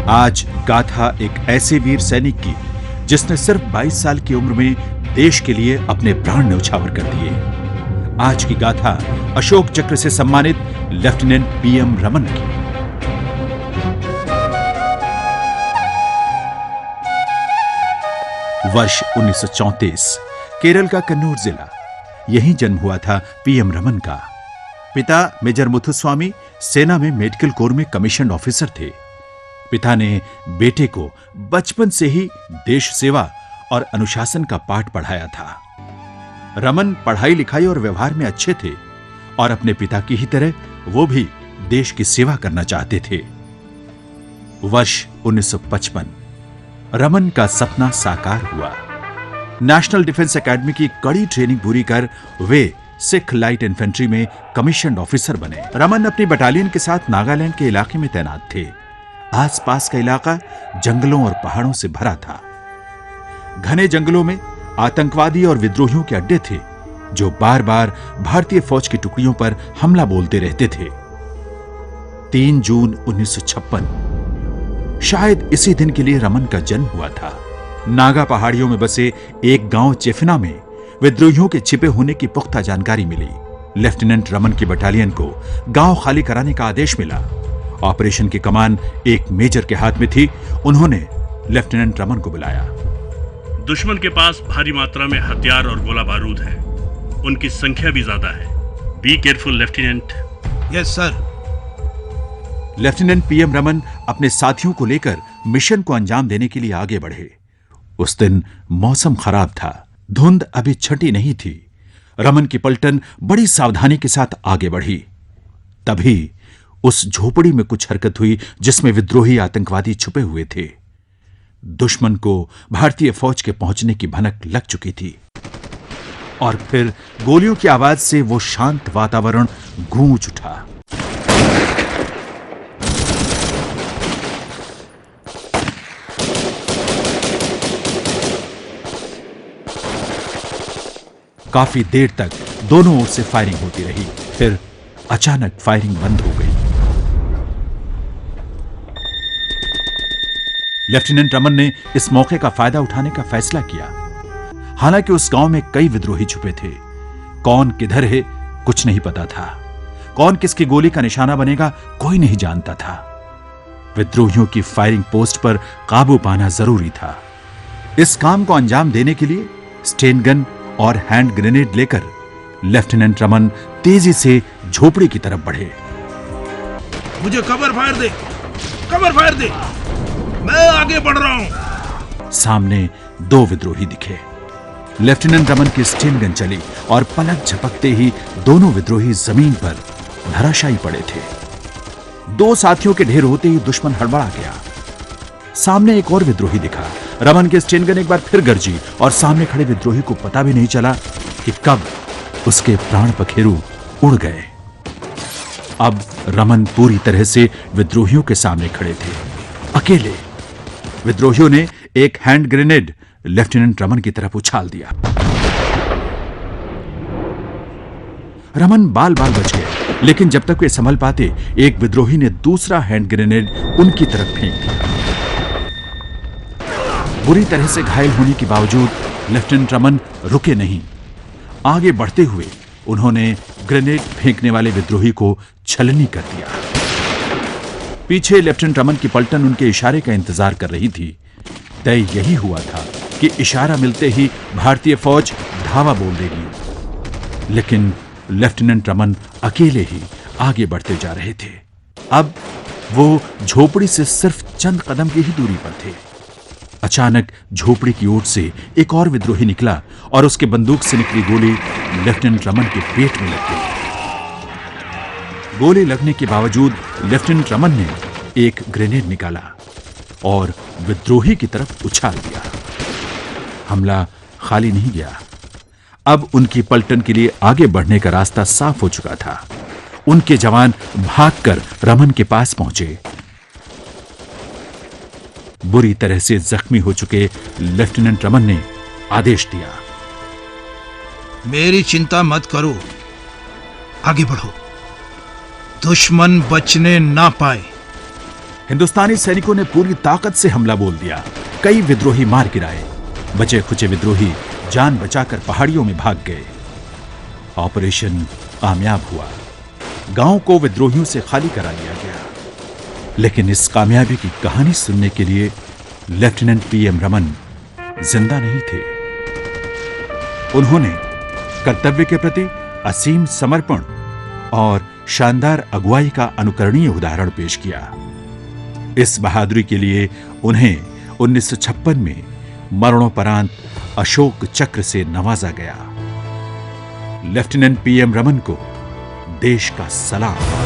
आज गाथा एक ऐसे वीर सैनिक की जिसने सिर्फ 22 साल की उम्र में देश के लिए अपने प्राण न्यौछावर कर दिए। आज की गाथा अशोक चक्र से सम्मानित लेफ्टिनेंट पीएम रमन की। वर्ष 1934, केरल का कन्नूर जिला, यहीं जन्म हुआ था पीएम रमन का। पिता मेजर मुथुस्वामी सेना में मेडिकल कोर में कमीशन ऑफिसर थे। पिता ने बेटे को बचपन से ही देश सेवा और अनुशासन का पाठ पढ़ाया था। रमन पढ़ाई लिखाई और व्यवहार में अच्छे थे और अपने पिता की ही तरह वो भी देश की सेवा करना चाहते थे। वर्ष 1955, रमन का सपना साकार हुआ। नेशनल डिफेंस एकेडमी की कड़ी ट्रेनिंग पूरी कर वे सिख लाइट इन्फेंट्री में कमीशन ऑफिसर बने। रमन अपनी बटालियन के साथ नागालैंड के इलाके में तैनात थे। आसपास का इलाका जंगलों और पहाड़ों से भरा था। घने जंगलों में आतंकवादी और विद्रोहियों के अड्डे थे जो बार बार भारतीय फौज की टुकड़ियों पर हमला बोलते रहते थे। 3 जून 1956, शायद इसी दिन के लिए रमन का जन्म हुआ था। नागा पहाड़ियों में बसे एक गांव चेफना में विद्रोहियों के छिपे होने की पुख्ता जानकारी मिली। लेफ्टिनेंट रमन की बटालियन को गांव खाली कराने का आदेश मिला। ऑपरेशन की कमान एक मेजर के हाथ में थी। उन्होंने लेफ्टिनेंट रमन को बुलाया। दुश्मन के पास भारी मात्रा में हथियार और गोला बारूद है। उनकी संख्या भी ज्यादा है। Be careful lieutenant. Yes sir. Lieutenant PM Raman अपने साथियों को लेकर मिशन को अंजाम देने के लिए आगे बढ़े। उस दिन मौसम खराब था। धुंध अभी छटी नहीं थी। रमन की पलटन बड़ी सावधानी के साथ आगे बढ़ी। तभी उस झोपड़ी में कुछ हरकत हुई जिसमें विद्रोही आतंकवादी छुपे हुए थे। दुश्मन को भारतीय फौज के पहुंचने की भनक लग चुकी थी और फिर गोलियों की आवाज से वो शांत वातावरण गूंज उठा। काफी देर तक दोनों ओर से फायरिंग होती रही। फिर अचानक फायरिंग बंद हो गई। लेफ्टिनेंट रमन ने इस मौके का फायदा उठाने का फैसला किया। हालांकि उस गांव में कई विद्रोही छुपे थे। कौन किधर है कुछ नहीं पता था। कौन किसकी गोली का निशाना बनेगा कोई नहीं जानता था। विद्रोहियों की फायरिंग पोस्ट पर काबू पाना जरूरी था। इस काम को अंजाम देने के लिए स्टेन गन और हैंड ग्रेनेड लेकर लेफ्टिनेंट रमन तेजी से झोपड़ी की तरफ बढ़े। मुझे कवर फायर दे, कवर फायर दे, मैं आगे बढ़ रहा हूं। सामने 2 विद्रोही दिखे। लेफ्टिनेंट रमन की स्टेन गन चली और पलक झपकते ही दोनों विद्रोही जमीन पर धराशायी पड़े थे। 2 साथियों के ढेर होते ही दुश्मन हड़बड़ा गया। सामने एक और विद्रोही दिखा। रमन की स्टेन गन एक बार फिर गरजी और सामने खड़े विद्रोही को पता भी नहीं चला कि कब उसके प्राण पखेरु उड़ गए। अब रमन पूरी तरह से विद्रोहियों के सामने खड़े थे, अकेले। विद्रोहियों ने एक हैंड ग्रेनेड लेफ्टिनेंट रमन की तरफ उछाल दिया। रमन बाल बाल बच गए, लेकिन जब तक वे संभल पाते एक विद्रोही ने दूसरा हैंड ग्रेनेड उनकी तरफ फेंक दिया। बुरी तरह से घायल होने के बावजूद लेफ्टिनेंट रमन रुके नहीं। आगे बढ़ते हुए उन्होंने ग्रेनेड फेंकने वाले विद्रोही को छलनी कर दिया। पीछे लेफ्टिनेंट रमन की पलटन उनके इशारे का इंतजार कर रही थी। तय यही हुआ था कि इशारा मिलते ही भारतीय फौज धावा बोल देगी। लेकिन लेफ्टिनेंट रमन अकेले ही आगे बढ़ते जा रहे थे। अब वो झोपड़ी से सिर्फ चंद कदम की ही दूरी पर थे। अचानक झोपड़ी की ओर से एक और विद्रोही निकला और उसके बंदूक से निकली गोली लेफ्टिनेंट रमन के पेट में लग गई। गोली लगने के बावजूद लेफ्टिनेंट रमन ने एक ग्रेनेड निकाला और विद्रोही की तरफ उछाल दिया। हमला खाली नहीं गया। अब उनकी पलटन के लिए आगे बढ़ने का रास्ता साफ हो चुका था। उनके जवान भागकर रमन के पास पहुंचे। बुरी तरह से जख्मी हो चुके लेफ्टिनेंट रमन ने आदेश दिया, मेरी चिंता मत करो, आगे बढ़ो, दुश्मन बचने ना पाए। हिंदुस्तानी सैनिकों ने पूरी ताकत से हमला बोल दिया। कई विद्रोही मार गिराए। बचे खुचे विद्रोही जान बचाकर पहाड़ियों में भाग गए। ऑपरेशन कामयाब हुआ। गांव को विद्रोहियों से खाली करा लिया गया। लेकिन इस कामयाबी की कहानी सुनने के लिए लेफ्टिनेंट पीएम रमन जिंदा नहीं थे। उन्होंने कर्तव्य के प्रति असीम समर्पण और शानदार अगुवाई का अनुकरणीय उदाहरण पेश किया। इस बहादुरी के लिए उन्हें 1956 में मरणोपरांत अशोक चक्र से नवाजा गया। लेफ्टिनेंट पीएम रमन को देश का सलाम।